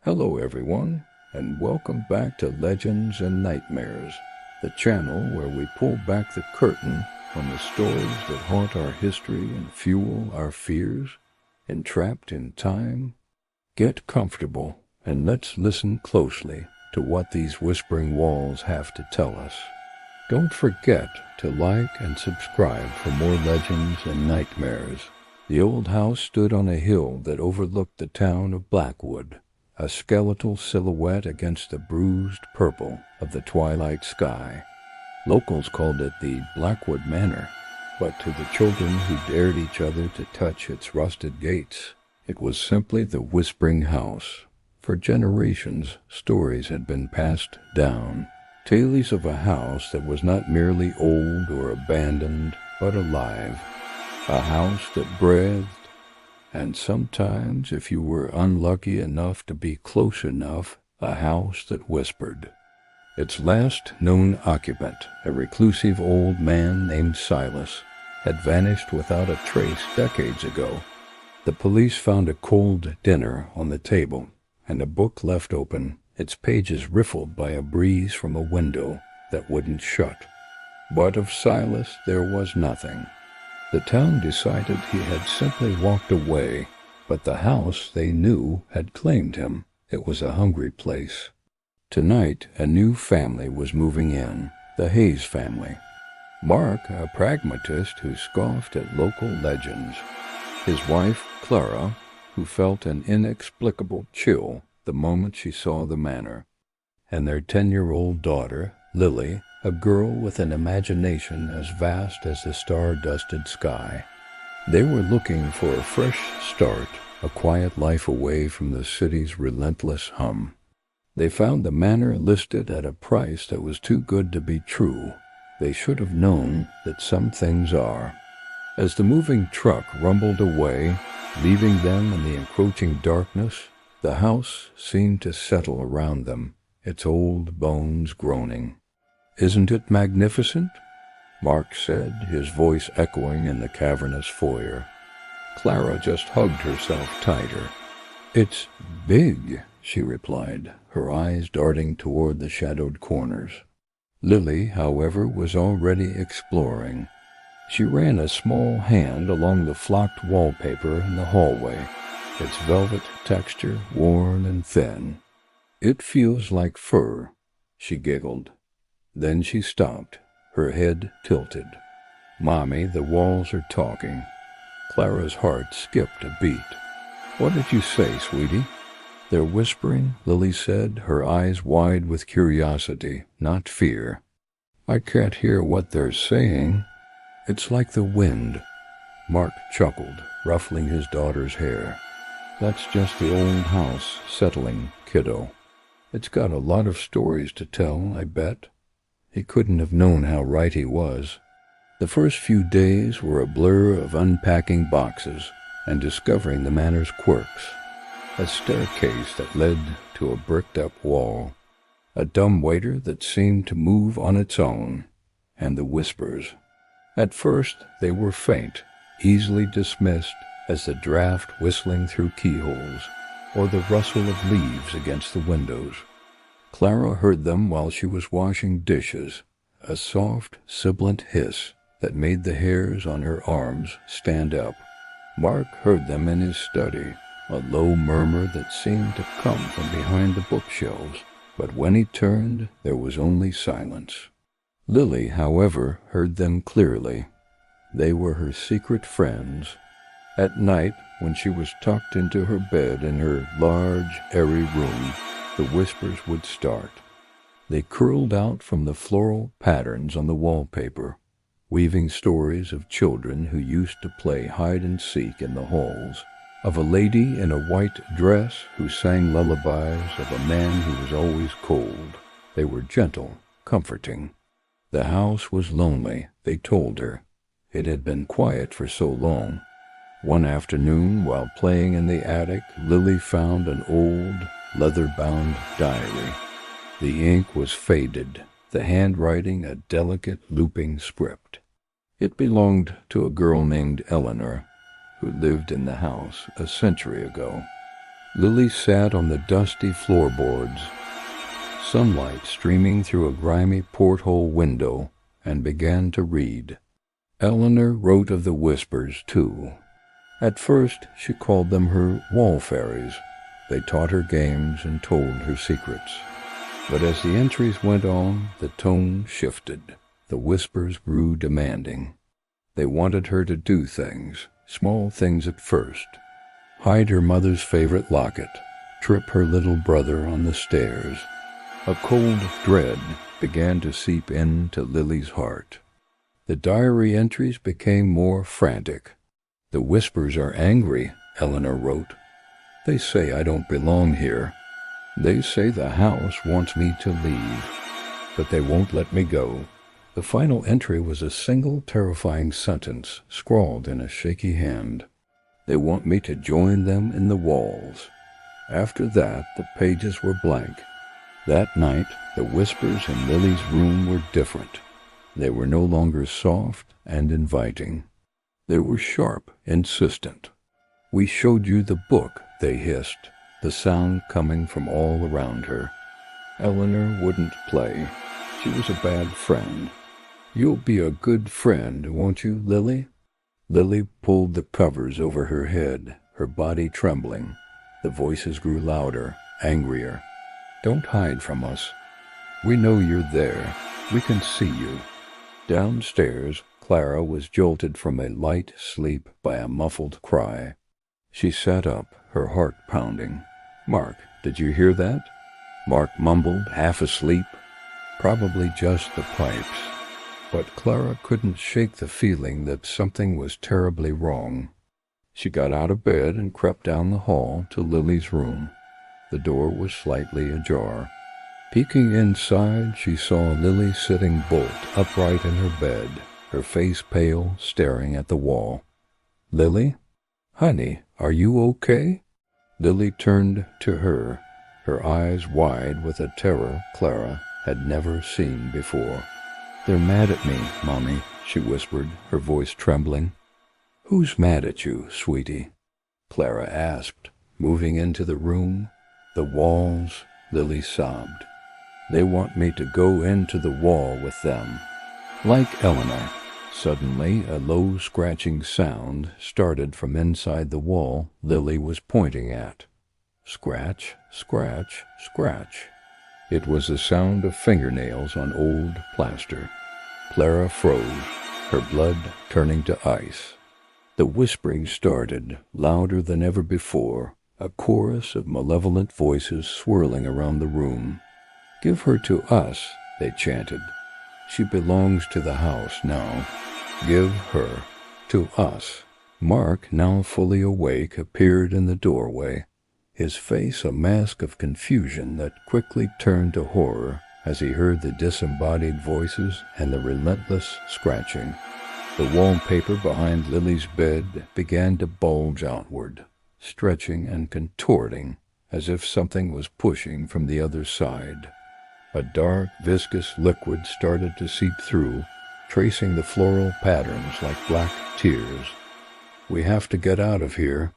Hello everyone, and welcome back to Legends and Nightmares, the channel where we pull back the curtain on the stories that haunt our history and fuel our fears. Entrapped in time? Get comfortable and let's listen closely to what these whispering walls have to tell us. Don't forget to like and subscribe for more legends and nightmares. The old house stood on a hill that overlooked the town of Blackwood, a skeletal silhouette against the bruised purple of the twilight sky. Locals called it the Blackwood Manor, but to the children who dared each other to touch its rusted gates, it was simply the Whispering House. For generations, stories had been passed down, tales of a house that was not merely old or abandoned, but alive, a house that breathed, and sometimes, if you were unlucky enough to be close enough, a house that whispered. Its last known occupant, a reclusive old man named Silas, had vanished without a trace decades ago. The police found a cold dinner on the table, and a book left open, its pages riffled by a breeze from a window that wouldn't shut. But of Silas there was nothing. The town decided he had simply walked away, but the house they knew had claimed him. It was a hungry place. Tonight, a new family was moving in, the Hayes family. Mark, a pragmatist who scoffed at local legends. His wife, Clara, who felt an inexplicable chill the moment she saw the manor. And their 10-year-old daughter, Lily, a girl with an imagination as vast as the star-dusted sky. They were looking for a fresh start, a quiet life away from the city's relentless hum. They found the manor listed at a price that was too good to be true. They should have known that some things are. As the moving truck rumbled away, leaving them in the encroaching darkness, the house seemed to settle around them, its old bones groaning. "Isn't it magnificent?" Mark said, his voice echoing in the cavernous foyer. Clara just hugged herself tighter. "It's big," she replied, her eyes darting toward the shadowed corners. Lily, however, was already exploring. She ran a small hand along the flocked wallpaper in the hallway, its velvet texture worn and thin. "It feels like fur," she giggled. Then she stopped, her head tilted. "Mommy, the walls are talking." Clara's heart skipped a beat. "What did you say, sweetie?" "They're whispering," Lily said, her eyes wide with curiosity, not fear. "I can't hear what they're saying." "It's like the wind." Mark chuckled, ruffling his daughter's hair. "That's just the old house settling, kiddo. It's got a lot of stories to tell, I bet." He couldn't have known how right he was. The first few days were a blur of unpacking boxes and discovering the manor's quirks. A staircase that led to a bricked-up wall, a dumbwaiter that seemed to move on its own, and the whispers. At first they were faint, easily dismissed as the draft whistling through keyholes, or the rustle of leaves against the windows. Clara heard them while she was washing dishes, a soft, sibilant hiss that made the hairs on her arms stand up. Mark heard them in his study, a low murmur that seemed to come from behind the bookshelves, but when he turned, there was only silence. Lily, however, heard them clearly. They were her secret friends. At night, when she was tucked into her bed in her large, airy room, the whispers would start. They curled out from the floral patterns on the wallpaper, weaving stories of children who used to play hide-and-seek in the halls, of a lady in a white dress who sang lullabies, of a man who was always cold. They were gentle, comforting. The house was lonely, they told her. It had been quiet for so long. One afternoon, while playing in the attic, Lily found an old, leather-bound diary. The ink was faded, the handwriting a delicate looping script. It belonged to a girl named Eleanor, who lived in the house a century ago. Lily sat on the dusty floorboards, sunlight streaming through a grimy porthole window, and began to read. Eleanor wrote of the whispers, too. At first, she called them her wall fairies. They taught her games and told her secrets. But as the entries went on, the tone shifted. The whispers grew demanding. They wanted her to do things, small things at first. Hide her mother's favorite locket, trip her little brother on the stairs. A cold dread began to seep into Lily's heart. The diary entries became more frantic. The whispers are angry, Eleanor wrote. They say I don't belong here. They say the house wants me to leave, but they won't let me go. The final entry was a single terrifying sentence scrawled in a shaky hand. They want me to join them in the walls. After that, the pages were blank. That night, the whispers in Lily's room were different. They were no longer soft and inviting. They were sharp, insistent. We showed you the book, they hissed, the sound coming from all around her. Eleanor wouldn't play. She was a bad friend. You'll be a good friend, won't you, Lily? Lily pulled the covers over her head, her body trembling. The voices grew louder, angrier. Don't hide from us. We know you're there. We can see you. Downstairs, Clara was jolted from a light sleep by a muffled cry. She sat up, her heart pounding. Mark, did you hear that? Mark mumbled, half asleep. Probably just the pipes. But Clara couldn't shake the feeling that something was terribly wrong. She got out of bed and crept down the hall to Lily's room. The door was slightly ajar. Peeking inside, she saw Lily sitting bolt upright in her bed, her face pale, staring at the wall. Lily? Honey, are you okay? Lily turned to her, her eyes wide with a terror Clara had never seen before. They're mad at me, Mommy, she whispered, her voice trembling. Who's mad at you, sweetie? Clara asked, moving into the room. The walls, Lily sobbed. They want me to go into the wall with them. Like Eleanor. Suddenly, a low scratching sound started from inside the wall Lily was pointing at. Scratch, scratch, scratch. It was the sound of fingernails on old plaster. Clara froze, her blood turning to ice. The whispering started, louder than ever before, a chorus of malevolent voices swirling around the room. Give her to us, they chanted. She belongs to the house now. Give her to us. Mark, now fully awake, appeared in the doorway, his face a mask of confusion that quickly turned to horror as he heard the disembodied voices and the relentless scratching. The wallpaper behind Lily's bed began to bulge outward, stretching and contorting as if something was pushing from the other side. A dark, viscous liquid started to seep through, tracing the floral patterns like black tears. We have to get out of here,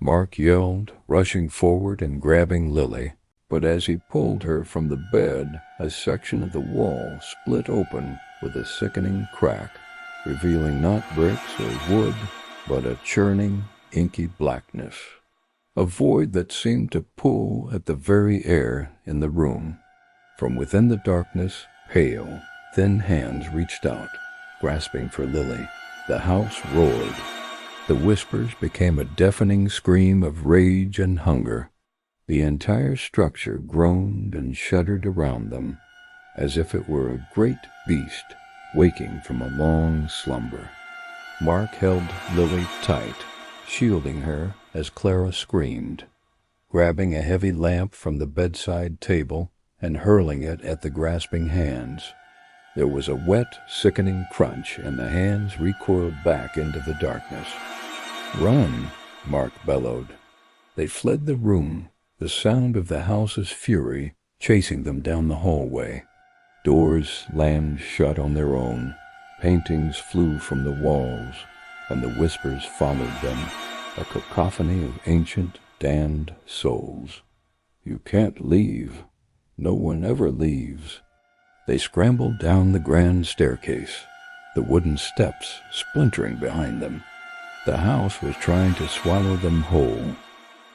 Mark yelled, rushing forward and grabbing Lily. But as he pulled her from the bed, a section of the wall split open with a sickening crack, revealing not bricks or wood, but a churning, inky blackness. A void that seemed to pull at the very air in the room. From within the darkness, pale, thin hands reached out, grasping for Lily. The house roared. The whispers became a deafening scream of rage and hunger. The entire structure groaned and shuddered around them, as if it were a great beast waking from a long slumber. Mark held Lily tight, shielding her as Clara screamed, grabbing a heavy lamp from the bedside table and hurling it at the grasping hands. There was a wet, sickening crunch, and the hands recoiled back into the darkness. Run, Mark bellowed. They fled the room, the sound of the house's fury chasing them down the hallway. Doors slammed shut on their own, paintings flew from the walls, and the whispers followed them, a cacophony of ancient, damned souls. You can't leave. No one ever leaves. They scrambled down the grand staircase, the wooden steps splintering behind them. The house was trying to swallow them whole.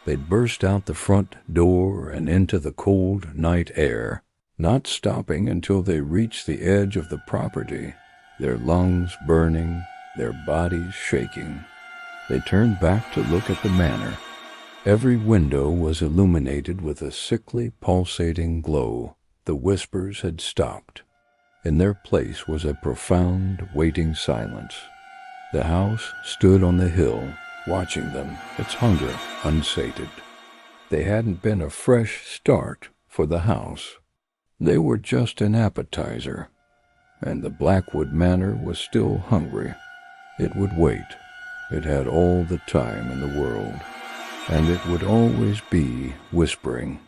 They'd burst out the front door and into the cold night air, not stopping until they reached the edge of the property, their lungs burning, their bodies shaking. They turned back to look at the manor. Every window was illuminated with a sickly, pulsating glow. The whispers had stopped. In their place was a profound, waiting silence. The house stood on the hill, watching them, its hunger unsated. They hadn't been a fresh start for the house. They were just an appetizer, and the Blackwood Manor was still hungry. It would wait. It had all the time in the world, and it would always be whispering.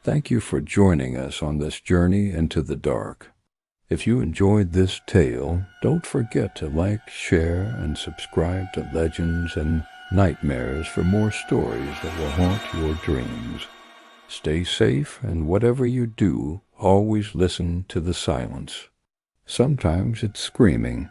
Thank you for joining us on this journey into the dark. If you enjoyed this tale, don't forget to like, share, and subscribe to Legends and Nightmares for more stories that will haunt your dreams. Stay safe, and whatever you do, always listen to the silence. Sometimes it's screaming,